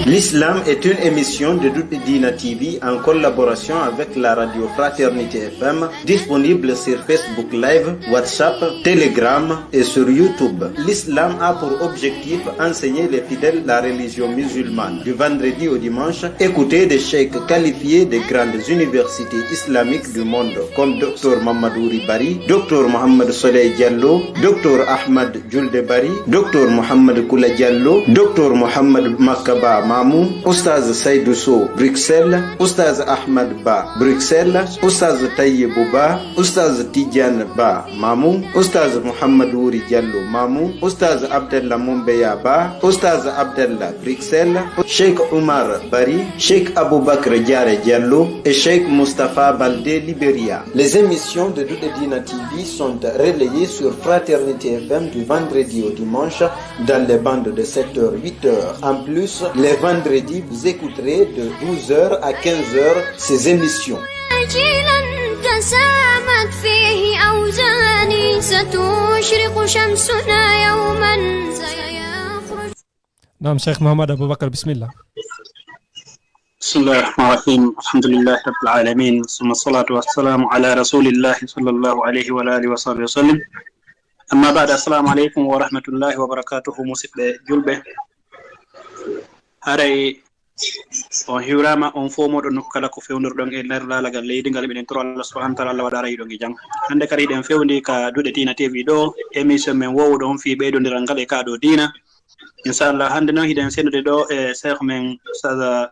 L'islam est une émission de Dina TV en collaboration avec la radio Fraternité FM, disponible sur Facebook Live, WhatsApp, Telegram et sur YouTube. L'islam a pour objectif enseigner les fidèles la religion musulmane. Du vendredi au dimanche, écoutez des cheikhs qualifiés des grandes universités islamiques du monde comme Dr Mamadou Ribari, Dr Mohamed Soleil Diallo, Dr Ahmad Julde Bari, Dr Mohamed Koula Diallo, Dr Mohamed Makaba Mamou, Oustaz Saïdou Sow, Bruxelles, Oustaz Ahmad Ba, Bruxelles, Oustaz Tayyibou Ba, Oustaz Tidiane Ba Mamou, Oustaz Mohamed Ouri Diallo Mamou, Oustaz Abdallah Mombeya Ba, Oustaz Abdallah Bruxelles, Cheikh Omar Bari, Cheikh Aboubakr Diaré Diallo et Cheikh Mustafa Baldé Libéria. Les émissions de Dina TV sont relayées sur Fraternité FM du vendredi au dimanche dans les bandes de 7h, 8h. En plus, les vendredis, vous écouterez de 12h à 15h ces émissions. نعم شيخ محمد أبو بكر بسم الله. بسم الله الرحمن الرحيم الحمد لله رب العالمين ثم الصلاة والسلام على رسول الله صلى الله عليه وآله وصحبه وسلم amma ba'da assalamu alaikum wa rahmatullahi wa barakatuhu musidɓe julɓe haray on hiwrama on fo moɗon kala ko fewnorɗon e nder lalagal leydi ngal ɓeɗen toro Allah subhanahu wa ta'ala Allah waɗa rayiɗo e jang hande kadi ɗen fewndi ka duɗe Dina TV ɗo émission men wowɗo on fi ɓeydodiral ngal e kaɗo dina inchallah hande noon hiɗen sendude ɗo e cheikh men ustad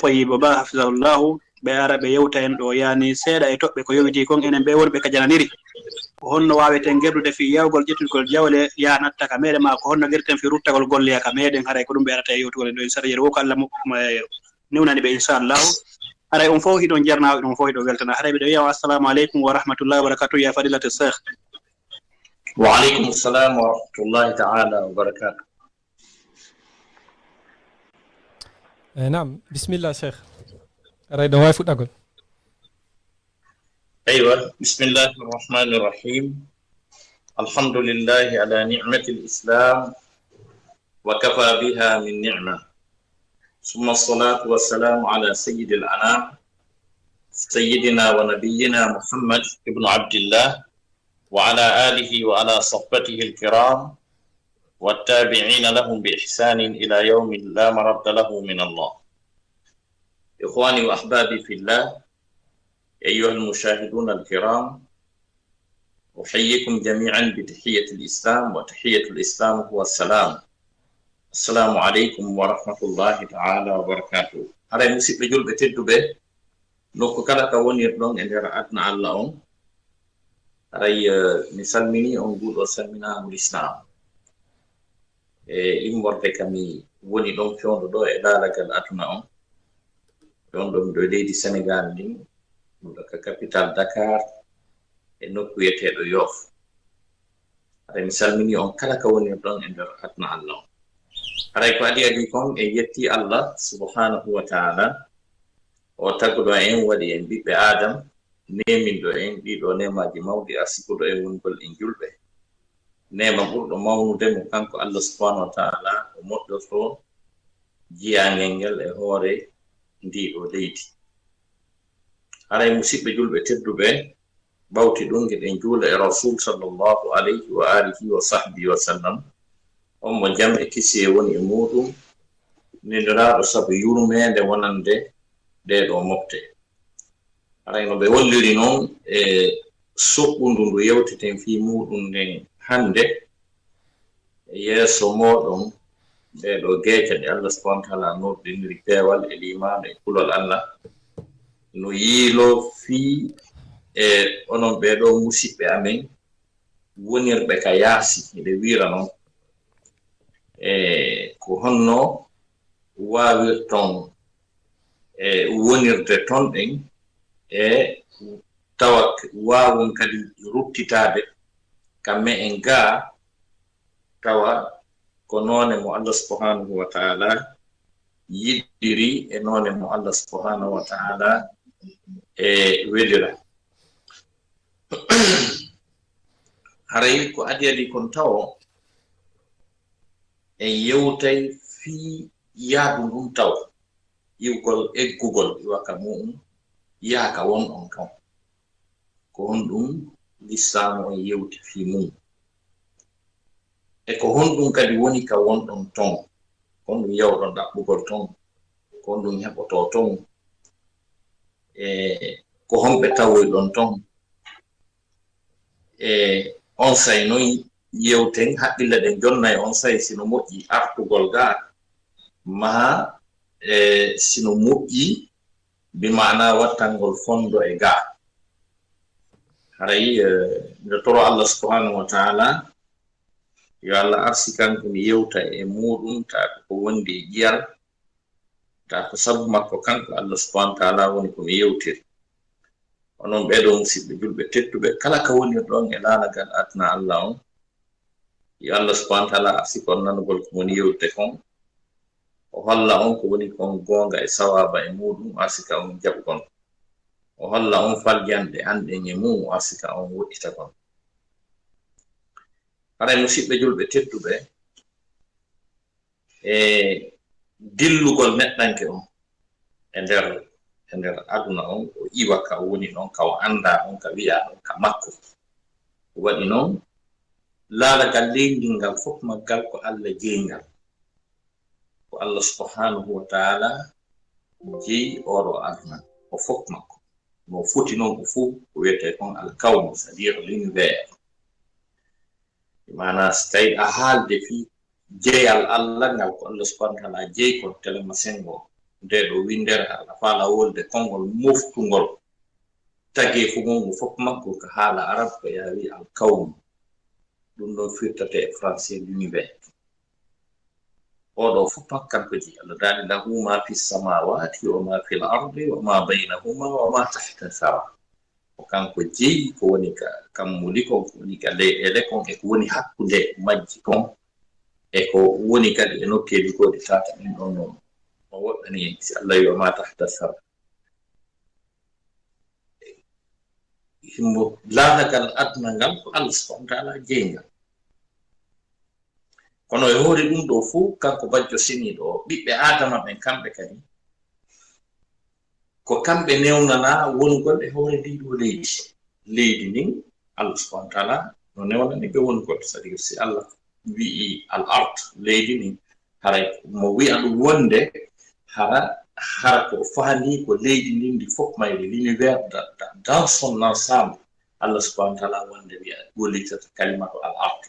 Tayyiba Ba hafizahullahu ɓe ara ɓe yewta en ɗo yani seeɗa e toɓɓe ko yowiti kon enen ɓe wonɓe ka jananiri honno waweten gerdude fi yawgol ƴettugol jawle ya natta ka meɗen ma ko honno gerten fi ruttagol golleya ka meɗen haray ko ɗum ɓe arata e yewtugol en ɗo inchallah yeru ko Allah newnani ɓe inchallahu haray on fof hiɗon jarnawo ɗon fof hiɗo weltana haray ɓeɗo wiya assalamu aleykum wa rahmatullahi wa barakatuh ya fadilata cheikh. Wa aleykum assalam wa rahmatullahi ta'ala wa barakatuh. نعم بسم الله شيخ رايدو واي فوتاغول. أيوة بسم الله الرحمن الرحيم الحمد لله على نعمة الإسلام وكفى بها من نعمة ثم الصلاة والسلام على سيد الأنام سيدنا ونبينا محمد ابن عبد الله وعلى آله وعلى صحبته الكرام والتابعين لهم بإحسان إلى يوم لا مرد له من الله. إخواني وأحبابي في الله أيها المشاهدون الكرام أحييكم جميعا بتحية الإسلام وتحية الإسلام هو السلام. السلام عليكم ورحمة الله تعالى وبركاته. هذا مسيب رجل بتدو به نوكو كلا كون يردون إن رأتنا الله هذا مثال مني أنقول وسلمنا الإسلام إمور كمي وني دون فيون دو إلا لكال أتنا فيون دون دو دي سنغال ني ka capital Dakar e nokku yeteɗo Yoff aɗa mi salmini on kala ka woni ɗon e nder adna Allah haray ko adi kon e yetti Allah subhanahu wa ta'ala o tagguɗo en waɗi en ɓiɓɓe Adam nemindo en ɗiɗo nemaji mawɗi asikuɗo e wongol en julɓe nema ɓurɗo mawnude mo kanko Allah subhanahu wa ta'ala o moƴƴoto jiyangel ngel e hoore ndiɗo leydi haray musidɓe julɓe tedduɓe bawti ɗum geɗen juula e rasul sallllahu alayhi wa alihi wa sahbihi wa sallam on mo jam e kisi e woni e muɗum nendiraɗo saabu yurmede wonande ɗeɗo mofte haray no ɓe wolliri noon e soɓɓundu ndu yewteten fi muɗum nden hande e yeeso moɗon ɗeɗo geeca ɗe Allah subhanahu wa ta'ala noddiniri peewal e limano e kulol Allah no yiilo fii e onon ɓeɗo musidɓe amen wonirɓe ka yaasi eɓe wiira noon e ko honno wawirton e wonirde ton ɗen e tawa wawon kadi ruttitade kamme en ga tawa ko noone mo Allah subhanahu wa ta'ala yiɗɗiri e noone mo Allah subhanahu wa ta'ala e welira haray ko adi kon tawo en yewtay fi yaadu ɗum taw iwgol eggugol iwaka muɗum yaaka won on kam ko honɗum lislamu on yewti fi mum e ko honɗum kadi woni ka wonɗon ton ko honɗum yawɗon ɗaɓɓugol ton ko honɗum heɓoto ton ko honɓe tawoyɗon ton on say noyi yewten haqqille ɗen jonnay on say sino moƴƴi artugol ga maha sino moƴƴi bimana wattangol fondo e ga haray nde toro Allah subhanahu wa ta'ala yo Allah arsi kanko mi yewta e muɗum ta ko wondi e ƴiyal ta ko sabu makko kanko Allah subhanahu wa ta'ala woni ko mi yewtir onon ɓeɗo musidɓe julɓe tettuɓe kala ka woni ɗon e laalagal adna Allah on yo Allah subhanahu wa ta'ala arsi kon nanugol ko woni yewte kon o holla on ko woni kon gonga e sawaba e muɗum arsika on jaɓukon o holla on faljande hande e mum arsika on woɗɗita kon haray musidɓe julɓe tettuɓe e dillugol neɗɗanke on e nder aduna on o iwa ka woni noon ka o anda on ka wiya ɗon ka makko waɗi noon laalagal leyndingal fof maggal ko Allah jeyngal ko Allah subhanahu wa ta'ala jeyi oɗo aduna o fof makko mo foti noon ko fof ko wiyete kon alkawnu c'est-à-dire l'univers mana so tawi a haalde fi jeyal Allah ngal ko Allah subhanahu wa ta'ala jeyi kon telema sengo nde ɗo windere haala faala wolde konngol moftugol tagi fu mum fof makko ko haala arab ko yawi alkawnu ɗum ɗon firtate e français l'univers oɗo fof kanko ji Allah daali lahu ma fi samawati wa ma fil ardi wa ma baynahuma wa ma tahta thara o kanko jeyi ko woni ka kammuli kon ko woni ka leyɗele kon e ko woni hakkunde majji kon e ko woni kadi e nokkeji goɗi tata ɗin ɗon noon o woɗɗani si Allah wi wa ma tahta thara himmo laalagal aduna ngal ko Allah subhanahu wa ta'ala jeygal kono e hoore ɗum ɗo fuu kanko bajjo seniɗo ɓiɓɓe adama ɓen kamɓe kadi ko kamɓe newnana wongol e hoore ndiɗo leydi ndin Allah subhanahu wa ta'ala no newnani ɓe wongol c'est-à-dire si Allah wi'i al ard leydi ndin haray mo wi'a ɗum wonde hara ko faani ko leydi ndin ndi fof mayre l'univers dans son ensemble Allah subhanahu wa ta'ala wonde wi'a gollitata kalimatu al ard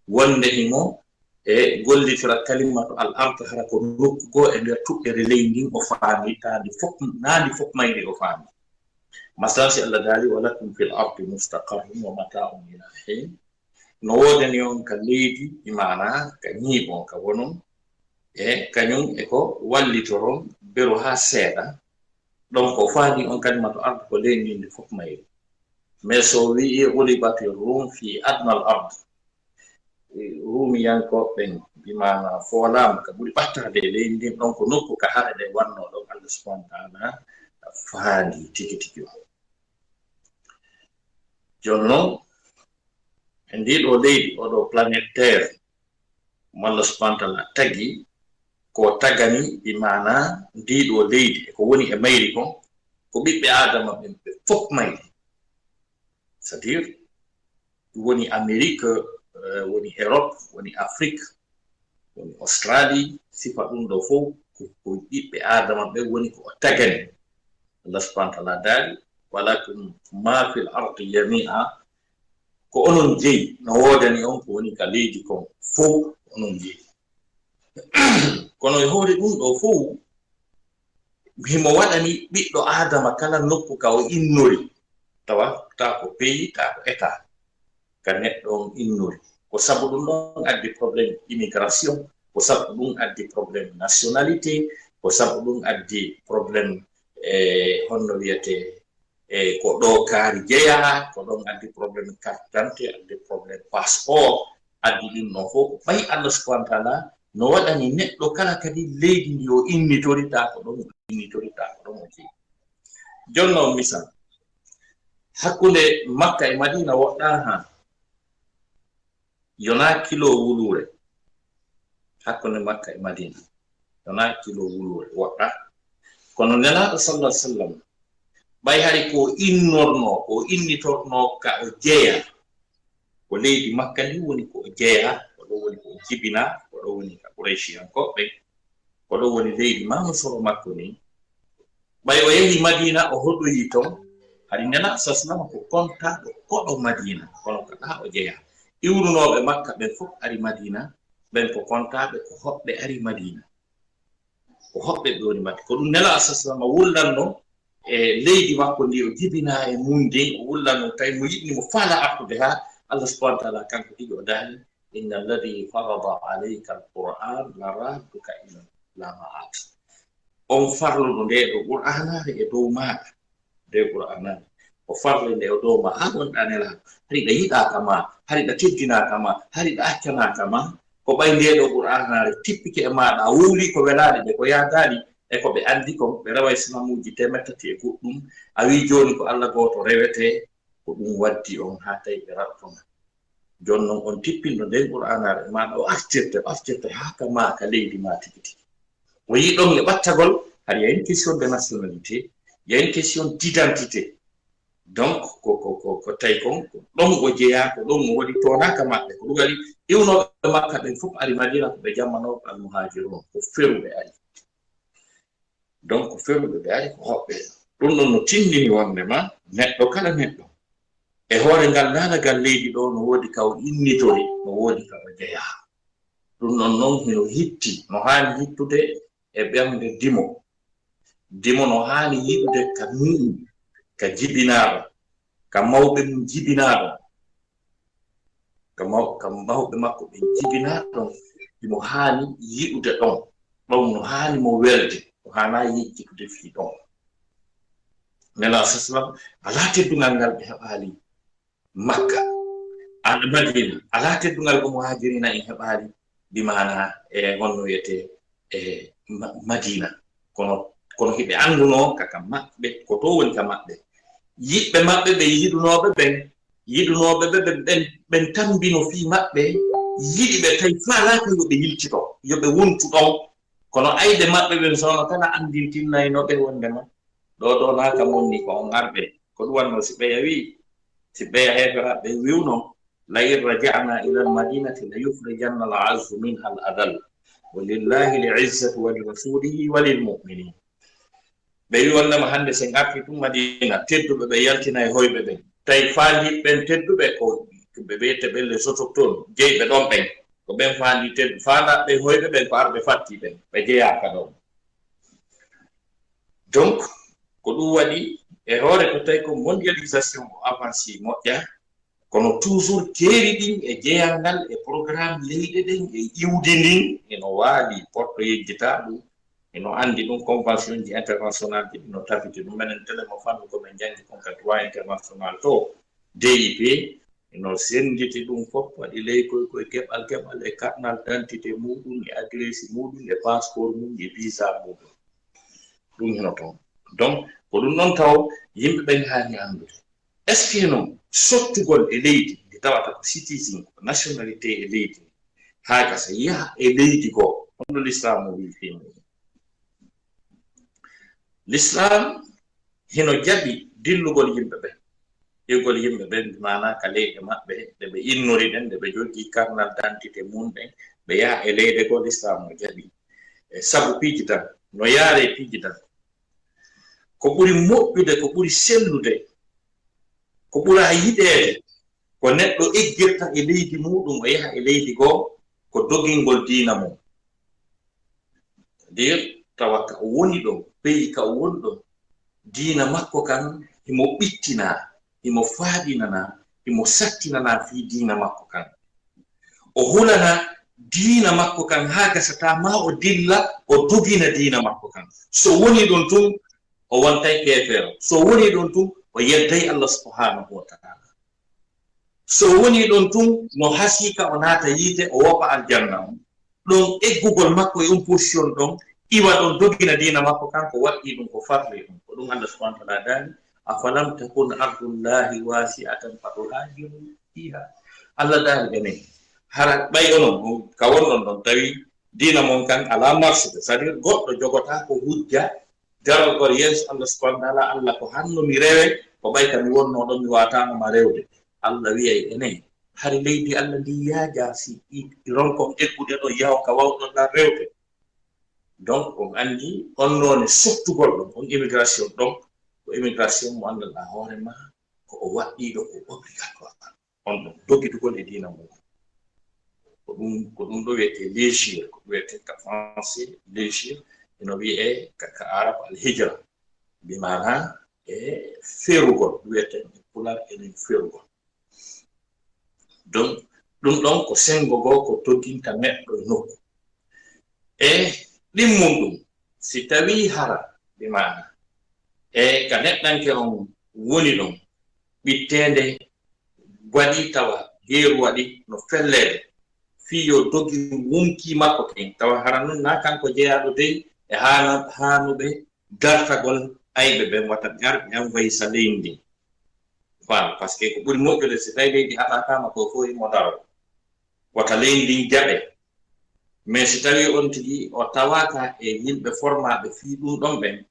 wonde himo e gollitira kalimatu al ard hara ko nokkugo e nder tuɓɓere leydi ndin o faami taandi fof mayri o faami masalan si Allah daali walakum fil ardi mustaqarrun wa mata'un ila hin no wodani on ka leydi imana ka ñiiɓon ka wonon e kañum e ko wallitoron beru ha seeɗa ɗon ko faani on kalimatu ard ko leydi ndi fof mayri mais so wi'i gulibati rum fi adna al ard rumiyankoɓe bimana foolama ka ɓuri ɓattade e leydi ndin ɗon ko nokku ka haɗa ɗe wanno ɗon Allah subhanahu wa ta'ala faandi tigi tigi o joni noon e ndiɗo leydi oɗo planète terre mo Allah subhanahu wa ta'ala tagi ko tagani bimana ndiɗo leydi ko woni e mayri kon ko ɓiɓɓe adama ɓen ɓe fof mayri c'est-à-dire woni Amérique woni Europe woni Afrique woni Australie sifa ɗum ɗo fof ko ɓiɓɓe adama ɓe woni ko tagani Allah subhanahu wa ta'ala daali walakum ma fil ardi jami'a ko onon jeyi no wodani on ko woni ka leydi kon fof onon jeyi kono e hoore ɗum ɗo fof himo waɗani ɓiɗɗo adama kala nokku ka o innori tawa ta ko pays ta ko état ka neɗɗo on innori ko sabu ɗum ɗon addi probléme immigration ko sabu ɗum addi probléme nationalité ko sabu ɗum addi probléme honno wiyete ko ɗo kaari jeya ko ɗon addi probléme carte d'identité addi probléme passeport addi ɗum ɗon fof ko ɓay Allah subhanahu wa ta'ala no waɗani neɗɗo kala kadi leydi ndi o innitorita ko ɗon o jeyi joni noon misal hakkunde Makka e Madina woɗɗa yona kilo wulure hakkunde Makka e Madina tana kilo wulwol waɗa kono nelaɗo sallallahu alaihi wasallam ɓay hari ko innorno ko innitorno ka o jeeya ko leydi makka ndi woni ko o jeeya ko ɗo woni ko o jibina ko ɗo woni ka Quraysiyankoɓe ko ɗo woni leydi mama soro makko ni ɓay o yehi madina o hoɗoyi ton hari nelaɗo sallallahu ko kontaɗo koɗo madina kono kaɗa o jeeya iwrunoɓe makka ɓen fof ari madina ɓen ko kontaɓe ko hoɓɓe ari madina ko hoɓɓe ɓe woni madina ko ɗum nelaɗo sallallahu wullanno e leydi makko ndi o jibina e munde o wullanno tawi mo yiɗni mo faala artude ha Allah subhanahu wa ta'ala kanko tigi o daali inna alladi farada alayka alquran la radduka ila la ma'at on farluɗo nde ɗo qur'anare e dow maɗa nde qur'anare o farle nde o dow ma ha gonɗa nelaɗo hari ɗa yiɗaka ma hari ɗa teddinaka ma hari ɗa accanaka ma ko ɓay nde ɗo qur'anare tippike e maɗa a wuuli ko welaɗe ɓe ko yadali e ko ɓe andi ko ɓe rawa islamuji 300 e goɗɗum a wi joni ko Allah goto rewete ko ɗum waddi on ha tawi ɓe raɓtoma joni noon on tippinɗo nden qur'anare maɗa o artirte haka ma ka leydi ma tigi tigi o yi ɗon e ɓattagol har yahin question de nationalité yahin question d'identité donc ko tawi kon ko ɗon o jeeya ko ɗon o waɗi tonaka maɓɓe ko ɗum waɗi iwnoɓe makka ɓen fof ari madina ko ɓe jammanoɓe almuhajirun ko feruɓe ari donc ko feruɓe ɓe ari ko hoɓɓe ɗum ɗon no tindini wondema neɗɗo kala neɗɗo e hoore ngal laalagal leydi ɗo no woodi ka o innitori no woodi ka o jeeya ɗum ɗon noon hino hitti no haani hittude e ɓernde dimo no haani yiɗude ka muɗum ka jibinaaɗo ka mawɓe mum jibinaaɗo ka mawɓe makko ɓe jibinaaɗon imo haani yiɗude ɗon no haani mo welde no haana yejjitude fii ɗon nela sallam alaa teddungal ngal ɓe heɓaali makka aɗa madina alaa teddungal ko muhajirina en heɓaali bimana e honno wiyete e madina kono hiɓe annduno kaka maɓɓe ko to woni ka maɓɓe yiɓɓe maɓɓe ɓe yiɗunoɓe ɓen tambino fii maɓɓe yiɗi ɓe tawi faalaaka yoɓe yiltito yoɓe wontu ɗon kono ayde maɓɓe ɓen sono kala andintinnaynoɓe wondema ɗo naaka monni ko on arɓe ko ɗum wanno si ɓeya heeferaɓe wiwno la in raja'na ila almadinati la yufrijanna al azzu minha al adal wa lillahi l izzatu wa li rasulihi wa lil mu'minin ɓe wi wondema hannde sen arti ɗum madina tedduɓe ɓe yaltina e hoyɓe ɓen tawi faandi ɓen tedduɓe ko ɓe wiyete ɓen les autochtones jeyɓe ɗon ɓen ko ɓen faandi teddu faandaɓe hoyɓe ɓen ko arɓe fatti ɓen ɓe jeyaka ɗon donc ko ɗum waɗi e hoore ko tawi ko mondialisation o avancé moƴƴa kono toujours keeri ɗin e jeyal ngal e programme leyɗe ɗen e iwdi ndin eno waali porto yejjita ɗum eno anndi ɗum convention ji international ji ɗino tabiti ɗum menen tele mo fannu ko ɓe janngi kon ka droit international to DIP eno senditi ɗum fof waɗi ley koye keɓal e carnal d'identité muɗum e adresse muɗum e passeport mum e visa muɗum ɗum heno toon donc ko ɗum ɗon taw yimɓe ɓen haani anndude est ce que noon sottugol e leydi ndi tawata ko citizen ko nationalité e leydi haa gasa yaha e leydi goo honno l'islam o wi fini l'islam hino jaɓi dillugol yimɓe ɓen igol yimɓe ɓen mana ka leyɗe maɓɓe nde ɓe innori ɗen nde ɓe jogii carnal d'identité mum ɗen ɓe yaha e leyɗe goo l'islam o jaɓi e sabu piiji tan no yaare piiji tan ko ɓuri moƴƴude ko ɓuri sellude ko ɓura yiɗeede ko neɗɗo eggirta e leydi muɗum o yaha e leydi goo ko dogingol diina mum dir tawa ka o woni ɗon pays ka o woni ɗon diina makko kan himo ɓittina himo faaɗinana himo sattinana fii diina makko kan o hulana diina makko kan haa gasata ma o dilla o dogina diina makko kan so woni ɗon tun o wontay keefeero so woni ɗon tun o yedday Allah subhanahu wa ta'ala so woni ɗon tun no hasika o naata yiite o wopa aljanna on ɗon eggugol makko e position ɗon iwa ɗon dogina diina makko kanko waɗɗi ɗum ko farli ɗum ko ɗum Allah subhanahu wa ta'ala daani afalam takun ardullahi wasi'atan fatuhajiru fiha Allah daani ɓenen hara ɓay onon ka wonɗon ɗon tawi dina mon kan ala marche c'est-à-dire goddo jogota ko hujja daral gor yes Allah subhanahu wa ta'ala Allah ko hanno mi rewe ko bay kan wonno don mi watano ma rewde Allah wi'ay ene hari leydi Allah ndi yaaja si ron ko ekkude do yaw ka wawdo na rewde donc on andi on non surtout goddo on immigration donc ko immigration mo andal da hore ma ko o waddi do ko obligatoire on dogi to gol e dina mo ko dum do wete légir ko wete ka français légir ino wi'e ka arab al hijra bi maana e ferugol wete pular e ferugol donc dum don ko sengo go ko toginta neddo nokku e dimmundum si tawi hara bi maana e ka neddanke on woni don bittende wadi tawa geeru wadi no fellede fiyo dogi wonki makko ken tawa hara non na kanko jeyaado de e hanube dartagol aybe be wata gar nyam way sa lendi voilà parce que ko buri moddo de c'est tawi hata kama ko fo mo daro wata lendi jabe mais si tawi on tigi o tawaka e yimbe formabe fi dum don ben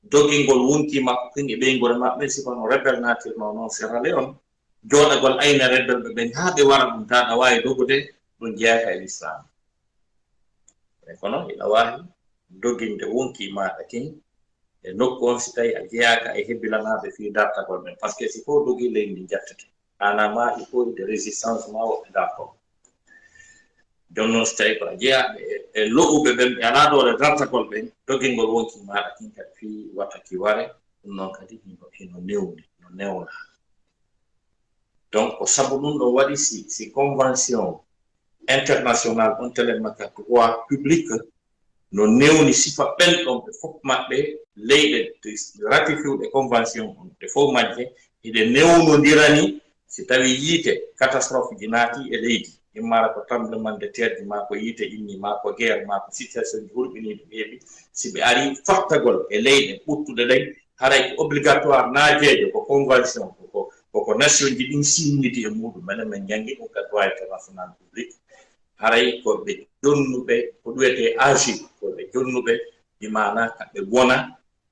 dogingol wonki makko ken e be ngol mabbe si kono rebel natir non Sierra Leone jodagol ayna rebel be ben ha be wara dum tada wawi dogude dum jeeya e l'islam e kono ila wawi doginde wonki maada ken e nokku on si tawi a jeeyaka e hebbilanaɓe fi dartagol men par ce que si fo dogi leydi jattete ana ma il faut de résistance ma woɓɓe darto joni noon so tawi ko a jeeyaɓe e lo'uɓe ɓen ɓe ala dole dartagol ɓen dogingol wonki maɗa kin kadi fi watta ki ware ɗum noon kadi hino newni no newna donc ko sabu ɗum ɗo waɗi si convention international on tele makka droit public no newni sifa ɓen ɗon ɓe fof maɓɓe leyɗe ratifiuɗe convention on ɓe fof majje eɗe newnodirani si tawi yiite catastrophe ji naati e leydi immara ko tremblement de terre ji ma ko yiite inni ma ko guerre ma ko situation ji hurɓiniɗi ɓeeɓi si ɓe ari fattagol e leyɗe ɓuttude ɗen haray ko obligatoire naajejo ko convention koko nation ji ɗin sinnidi e muɗum menen men jangi ɗum ka droit international public haray ko ɓe jonnuɓe ko ɗuwete agir ko ɓe jonnuɓe ɗi mana kamɓe wona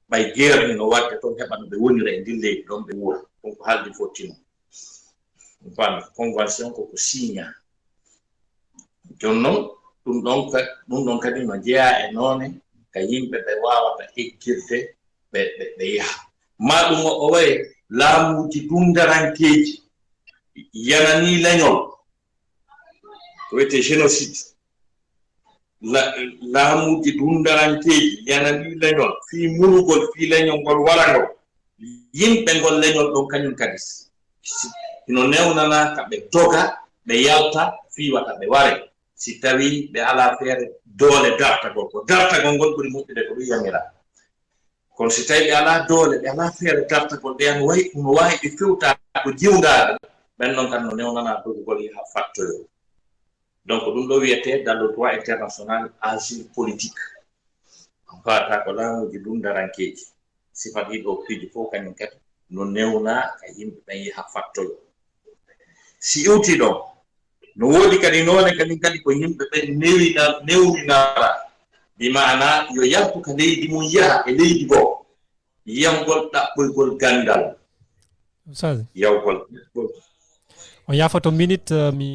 ɓay guerre no wadde toon heɓa no ɓe wonira e ndin leydi ɗon ɓe wuura ɗum ko haaldi fottino ɗum convention koko signa jonnon ɗum ɗon kadi no jeeya e noone ka yimɓe ɓe wawata hekkirde ɓe yaha ma ɗum o waye laamuji dundarankeji yanani leñol ko wiyete génocide laamuji dundarankeji yanani leñol fi mulugol fi leñol ngol warangol yimɓe ngol leñol ɗon kañum kadi ino newnana ka ɓe doga ɓe yalta fi wata ɓe ware si tawi ɓe ala feere doole dartagol ko dartagol ngol ɓuri moƴƴude ko ɗum yamira kono si tawi ɓe ala doole ɓe ala feere dartagol ɓe an wayi no wawi ɓe fewta ko jiwndaade ɓen ɗon kan no newnana dogugol yaha fattoyo donc ɗum ɗo wiyete dans le droit international asile politique on fata ko laamuji dundarankeji sifat ɗiɗo piiji fof kañum kadi no newna ka yimɓe ɓen yaha fattoyo si iwti ɗon no woodi kadi noone kañum kadi ko yimɓe ɓen newninara bi maana yo yaltu ka leydi mum yaha e leydi goo yiyamgol ɗaɓɓoygol gandal Ustaz yawgol on yafoto minute mi